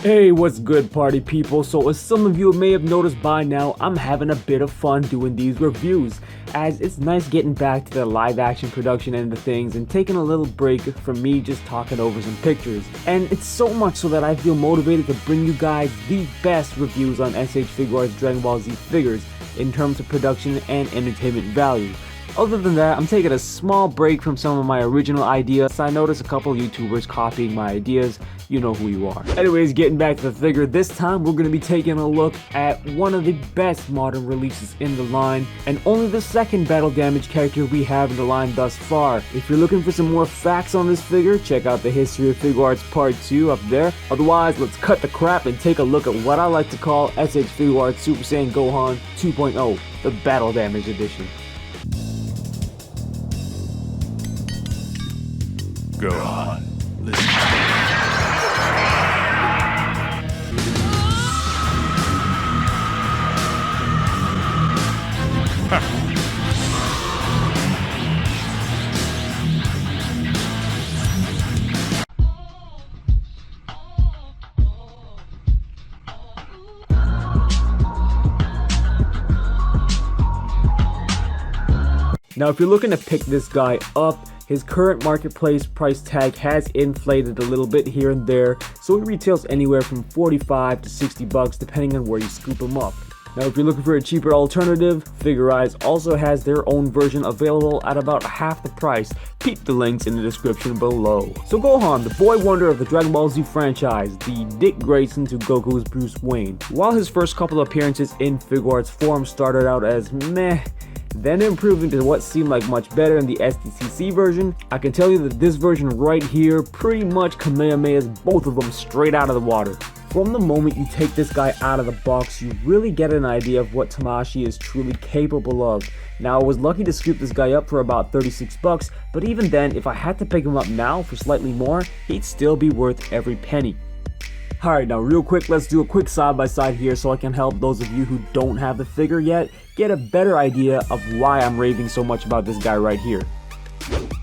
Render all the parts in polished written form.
Hey, what's good, party people? So as some of you may have noticed by now, I'm having a bit of fun doing these reviews, as it's nice getting back to the live action production end of things and taking a little break from me just talking over some pictures. And it's so much so that I feel motivated to bring you guys the best reviews on SH Figuarts Dragon Ball Z figures in terms of production and entertainment value. Other than that, I'm taking a small break from some of my original ideas. I noticed a couple YouTubers copying my ideas. You know who you are. Anyways, getting back to the figure, this time we're going to be taking a look at one of the best modern releases in the line, and only the second battle damage character we have in the line thus far. If you're looking for some more facts on this figure, check out the History of Figuarts Part 2 up there. Otherwise, let's cut the crap and take a look at what I like to call SH Figuarts Super Saiyan Gohan 2.0, the Battle Damage Edition. Gohan, listen. Now, if you're looking to pick this guy up, his current marketplace price tag has inflated a little bit here and there, so it retails anywhere from 45 to 60 bucks depending on where you scoop him up. Now, if you're looking for a cheaper alternative, Figuarts also has their own version available at about half the price. Peep the links in the description below. So Gohan, the boy wonder of the Dragon Ball Z franchise, the Dick Grayson to Goku's Bruce Wayne. While his first couple appearances in Figuarts form started out as meh, then improving to what seemed like much better in the SDCC version, I can tell you that this version right here pretty much Kamehamehas both of them straight out of the water. From the moment you take this guy out of the box, you really get an idea of what Tamashii is truly capable of. Now, I was lucky to scoop this guy up for about 36 bucks, but even then, if I had to pick him up now for slightly more, he'd still be worth every penny. Alright, now real quick, let's do a quick side by side here so I can help those of you who don't have the figure yet get a better idea of why I'm raving so much about this guy right here.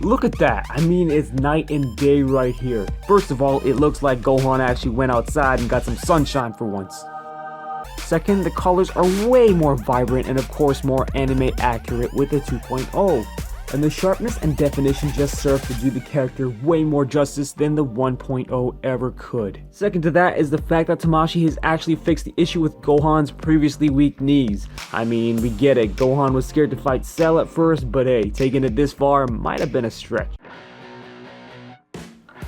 Look at that, I mean, it's night and day right here. First of all, it looks like Gohan actually went outside and got some sunshine for once. Second, the colors are way more vibrant and of course more anime accurate with the 2.0. And the sharpness and definition just serve to do the character way more justice than the 1.0 ever could. Second to that is the fact that Tamashii has actually fixed the issue with Gohan's previously weak knees. I mean, we get it, Gohan was scared to fight Cell at first, but hey, taking it this far might have been a stretch.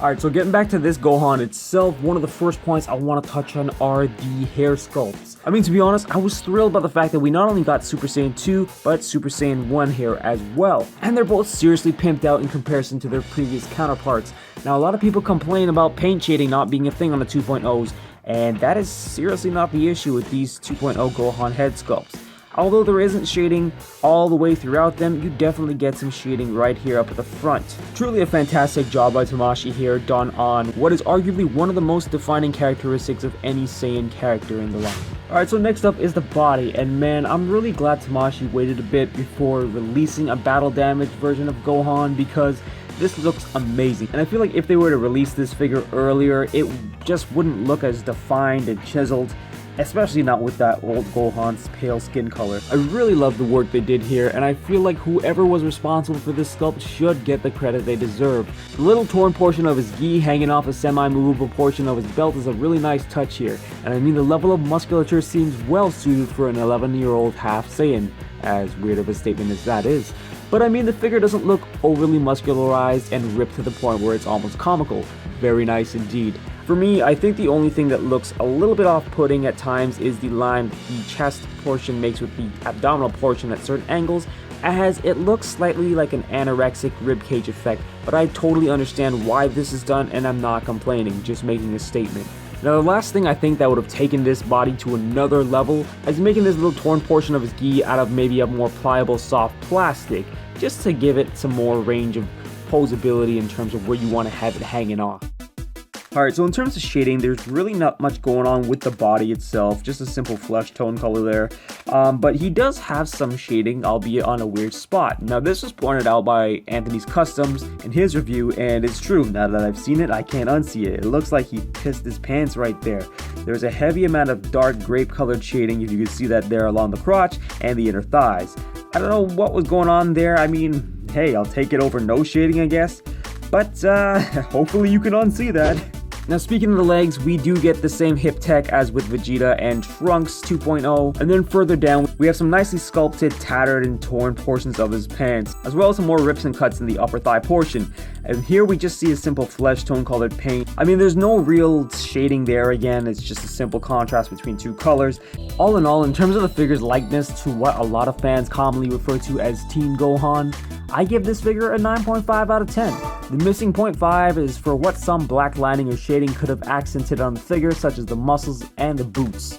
Alright, so getting back to this Gohan itself, one of the first points I want to touch on are the hair sculpts. I mean, to be honest, I was thrilled by the fact that we not only got Super Saiyan 2, but Super Saiyan 1 hair as well. And they're both seriously pimped out in comparison to their previous counterparts. Now, a lot of people complain about paint shading not being a thing on the 2.0s, and that is seriously not the issue with these 2.0 Gohan head sculpts. Although there isn't shading all the way throughout them, you definitely get some shading right here up at the front. Truly a fantastic job by Tamashii here, done on what is arguably one of the most defining characteristics of any Saiyan character in the line. Alright, so next up is the body, and man, I'm really glad Tamashii waited a bit before releasing a battle damage version of Gohan, because this looks amazing. And I feel like if they were to release this figure earlier, it just wouldn't look as defined and chiseled. Especially not with that old Gohan's pale skin color. I really love the work they did here, and I feel like whoever was responsible for this sculpt should get the credit they deserve. The little torn portion of his gi hanging off a semi-movable portion of his belt is a really nice touch here, and I mean the level of musculature seems well suited for an 11-year-old half Saiyan, as weird of a statement as that is. But I mean, the figure doesn't look overly muscularized and ripped to the point where it's almost comical. Very nice indeed. For me, I think the only thing that looks a little bit off-putting at times is the line the chest portion makes with the abdominal portion at certain angles, as it looks slightly like an anorexic ribcage effect, but I totally understand why this is done and I'm not complaining, just making a statement. Now, the last thing I think that would have taken this body to another level is making this little torn portion of his gi out of maybe a more pliable soft plastic, just to give it some more range of posability in terms of where you want to have it hanging off. Alright, so in terms of shading, there's really not much going on with the body itself, just a simple flesh tone color there. But he does have some shading, albeit on a weird spot. Now, this was pointed out by Anthony's Customs in his review, and it's true. Now that I've seen it, I can't unsee it. It looks like he pissed his pants right there. There's a heavy amount of dark grape colored shading, if you can see that there along the crotch and the inner thighs. I don't know what was going on there. I mean, hey, I'll take it over no shading, I guess. But hopefully you can unsee that. Now speaking of the legs, we do get the same hip tech as with Vegeta and Trunks 2.0, and then further down we have some nicely sculpted, tattered and torn portions of his pants, as well as some more rips and cuts in the upper thigh portion. And here we just see a simple flesh tone colored paint. I mean, there's no real shading there again, it's just a simple contrast between two colors. All in all, in terms of the figure's likeness to what a lot of fans commonly refer to as Teen Gohan, I give this figure a 9.5 out of 10. The missing 0.5 is for what some black lining or shading could have accented on the figure, such as the muscles and the boots.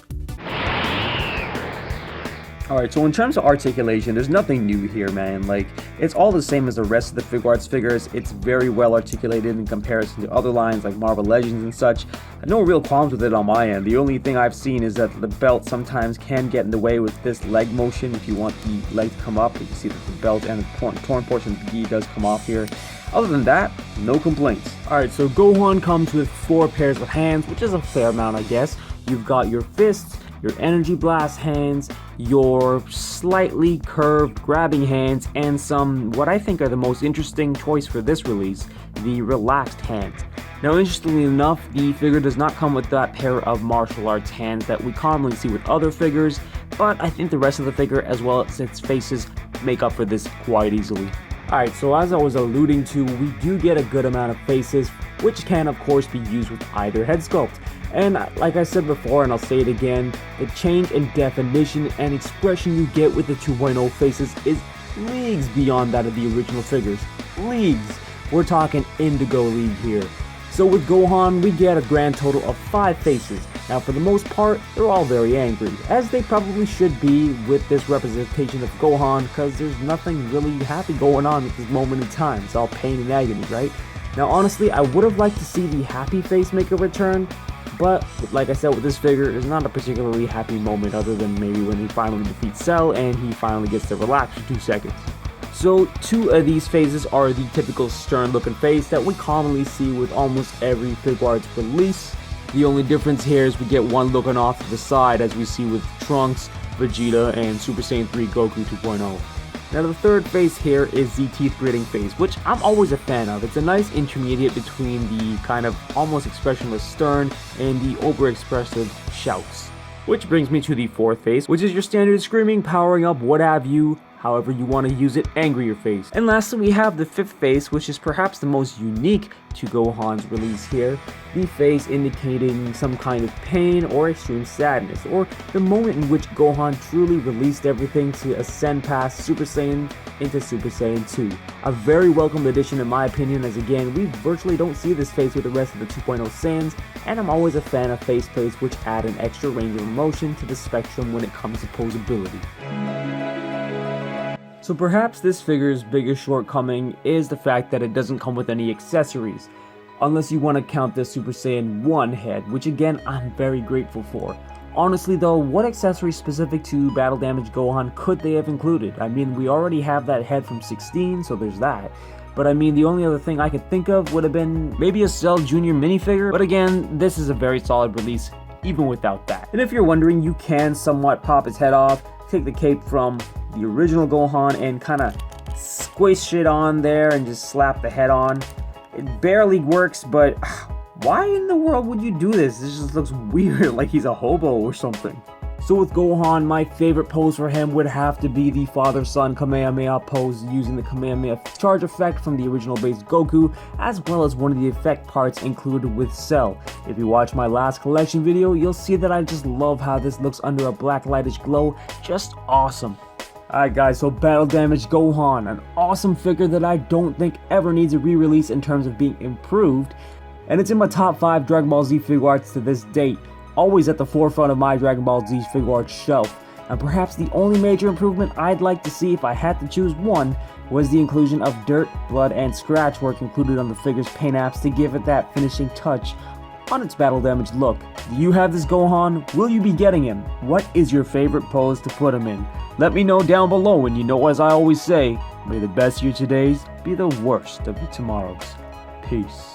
Alright, so in terms of articulation, there's nothing new here, man. Like, it's all the same as the rest of the Figuarts figures. It's very well articulated in comparison to other lines like Marvel Legends and such. No real problems with it on my end. The only thing I've seen is that the belt sometimes can get in the way with this leg motion if you want the leg to come up. You can see that the belt and the torn portion of the gi does come off here. Other than that, no complaints. Alright, so Gohan comes with 4 pairs of hands, which is a fair amount, I guess. You've got your fists, your energy blast hands, your slightly curved grabbing hands, and some what I think are the most interesting choice for this release, the relaxed hands. Now interestingly enough, the figure does not come with that pair of martial arts hands that we commonly see with other figures, but I think the rest of the figure as well as its faces make up for this quite easily. Alright, so as I was alluding to, we do get a good amount of faces, which can of course be used with either head sculpt. And like I said before, and I'll say it again, the change in definition and expression you get with the 2.0 faces is leagues beyond that of the original figures. Leagues! We're talking Indigo League here. So with Gohan, we get a grand total of 5 faces. Now for the most part, they're all very angry, as they probably should be with this representation of Gohan, because there's nothing really happy going on at this moment in time. It's all pain and agony, right? Now honestly, I would have liked to see the happy face make a return, but like I said with this figure, there's not a particularly happy moment other than maybe when he finally defeats Cell and he finally gets to relax for 2 seconds. So 2 of these phases are the typical stern looking face that we commonly see with almost every Figuarts release. The only difference here is we get one looking off to the side as we see with Trunks, Vegeta, and Super Saiyan 3 Goku 2.0. Now the third face here is the teeth gritting face, which I'm always a fan of. It's a nice intermediate between the kind of almost expressionless stern and the over-expressive shouts. Which brings me to the fourth face, which is your standard screaming, powering up, what have you, however you want to use it, angrier face. And lastly, we have the fifth face, which is perhaps the most unique to Gohan's release here. The face indicating some kind of pain or extreme sadness, or the moment in which Gohan truly released everything to ascend past Super Saiyan into Super Saiyan 2. A very welcome addition in my opinion, as again, we virtually don't see this face with the rest of the 2.0 Saiyans, and I'm always a fan of face plates which add an extra range of emotion to the spectrum when it comes to posability. So perhaps this figure's biggest shortcoming is the fact that it doesn't come with any accessories, unless you want to count the Super Saiyan 1 head, which again I'm very grateful for. Honestly though, what accessories specific to Battle Damage Gohan could they have included? I mean, we already have that head from 16, so there's that. But I mean, the only other thing I could think of would have been maybe a Cell Jr. minifigure, but again, this is a very solid release even without that. And if you're wondering, you can somewhat pop his head off, take the cape from the original Gohan and kind of squish it on there and just slap the head on. It barely works, but why in the world would you do this? This just looks weird, like he's a hobo or something. So with Gohan, my favorite pose for him would have to be the father-son Kamehameha pose using the Kamehameha charge effect from the original base Goku, as well as one of the effect parts included with Cell. If you watch my last collection video, you'll see that I just love how this looks under a black lightish glow. Just awesome. Alright guys, so Battle Damage Gohan, an awesome figure that I don't think ever needs a re-release in terms of being improved, and it's in my top 5 Dragon Ball Z Figuarts to this date, always at the forefront of my Dragon Ball Z Figuarts shelf. And perhaps the only major improvement I'd like to see if I had to choose one was the inclusion of dirt, blood, and scratch work included on the figure's paint apps to give it that finishing touch on its Battle Damage look. Do you have this Gohan? Will you be getting him? What is your favorite pose to put him in? Let me know down below, and you know, as I always say, may the best of your todays be the worst of your tomorrows. Peace.